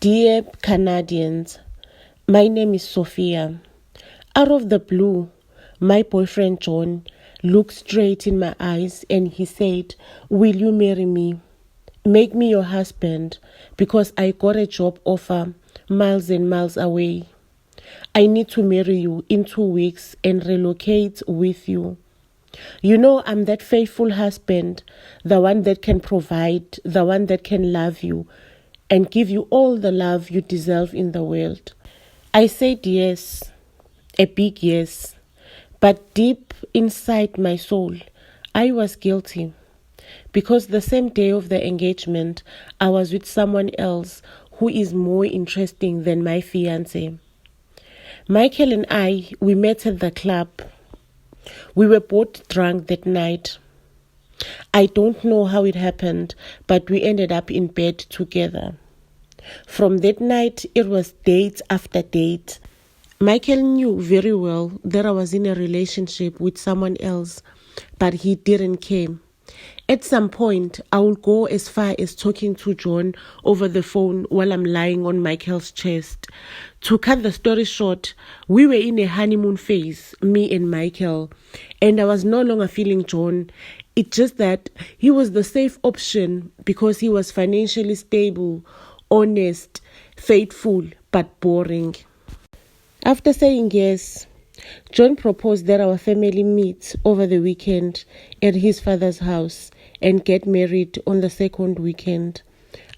Dear Canadians, my name is Sophia. Out of the blue, my boyfriend John looked straight in my eyes and he said, "Will you marry me? Make me your husband because I got a job offer miles and miles away. I need to marry you in 2 weeks and relocate with you. You know, I'm that faithful husband, the one that can provide, the one that can love you and give you all the love you deserve in the world." I said yes, a big yes, but deep inside my soul, I was guilty because the same day of the engagement, I was with someone else who is more interesting than my fiancé. Michael and I, we met at the club. We were both drunk that night. I don't know how it happened, but we ended up in bed together. From that night, it was date after date. Michael knew very well that I was in a relationship with someone else, but he didn't care. At some point, I would go as far as talking to John over the phone while I'm lying on Michael's chest. To cut the story short, we were in a honeymoon phase, me and Michael, and I was no longer feeling John. It's just that he was the safe option because he was financially stable, honest, faithful, but boring. After saying yes, John proposed that our family meet over the weekend at his father's house and get married on the second weekend.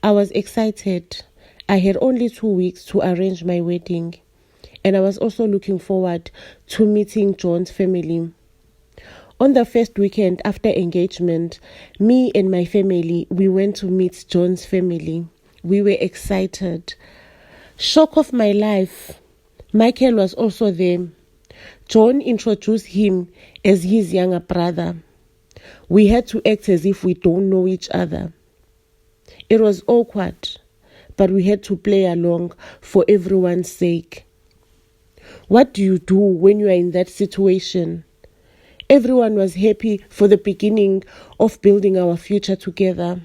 I was excited. I had only 2 weeks to arrange my wedding, and I was also looking forward to meeting John's family. On the first weekend after engagement, me and my family, we went to meet John's family. We were excited. Shock of my life. Michael was also there. John introduced him as his younger brother. We had to act as if we don't know each other. It was awkward, but we had to play along for everyone's sake. What do you do when you are in that situation? Everyone was happy for the beginning of building our future together,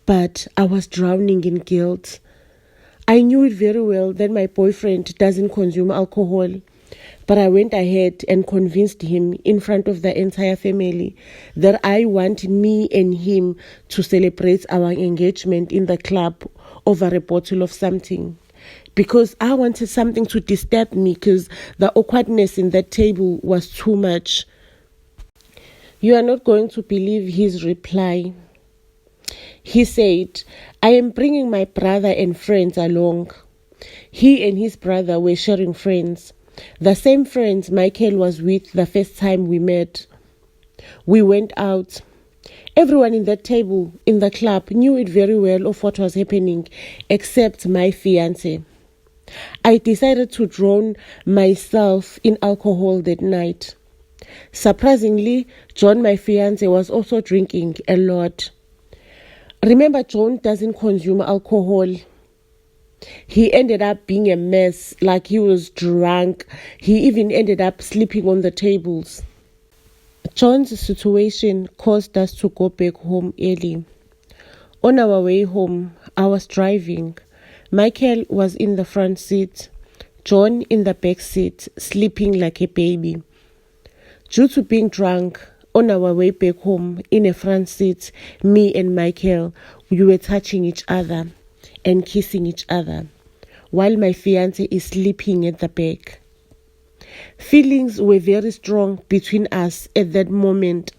but I was drowning in guilt. I knew it very well that my boyfriend doesn't consume alcohol, but I went ahead and convinced him in front of the entire family that I want me and him to celebrate our engagement in the club over a bottle of something. Because I wanted something to disturb me because the awkwardness in that table was too much. You are not going to believe his reply. He said, "I am bringing my brother and friends along." He and his brother were sharing friends, the same friends Michael was with the first time we met. We went out. Everyone in that table in the club knew it very well of what was happening, except my fiancé. I decided to drown myself in alcohol that night. Surprisingly, John, my fiancé, was also drinking a lot. Remember, John doesn't consume alcohol. He ended up being a mess, like he was drunk. He even ended up sleeping on the tables. John's situation caused us to go back home early. On our way home, I was driving. Michael was in the front seat, John in the back seat, sleeping like a baby. Due to being drunk, on our way back home, in a front seat, me and Michael, we were touching each other and kissing each other, while my fiancé is sleeping at the back. Feelings were very strong between us at that moment,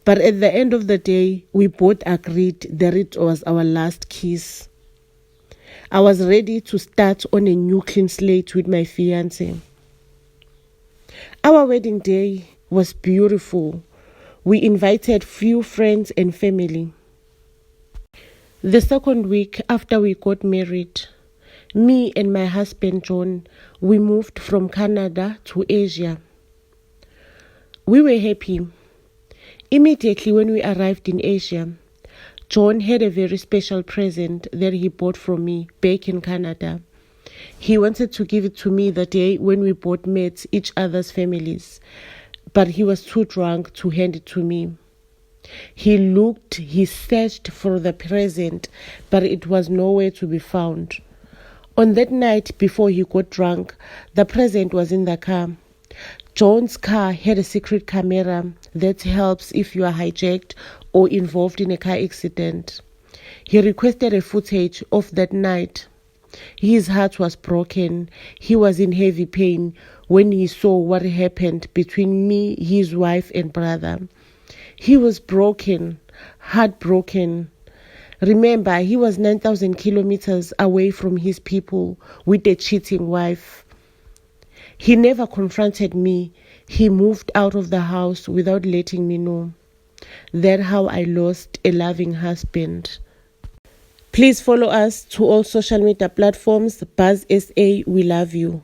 but at the end of the day, we both agreed that it was our last kiss. I was ready to start on a new clean slate with my fiancé. Our wedding day was beautiful. We invited few friends and family. The second week after we got married, me and my husband John, we moved from Canada to Asia. We were happy. Immediately when we arrived in Asia, John had a very special present that he bought from me back in Canada. He wanted to give it to me the day when we both met each other's families, but he was too drunk to hand it to me. He searched for the present, but it was nowhere to be found. On that night before he got drunk, the president was in the car. John's car had a secret camera that helps if you are hijacked or involved in a car accident. He requested a footage of that night. His heart was broken. He was in heavy pain when he saw what happened between me, his wife, and brother. He was broken, heartbroken. Remember, he was 9,000 kilometers away from his people with a cheating wife. He never confronted me. He moved out of the house without letting me know. That's how I lost a loving husband. Please follow us to all social media platforms. Buzz SA, we love you.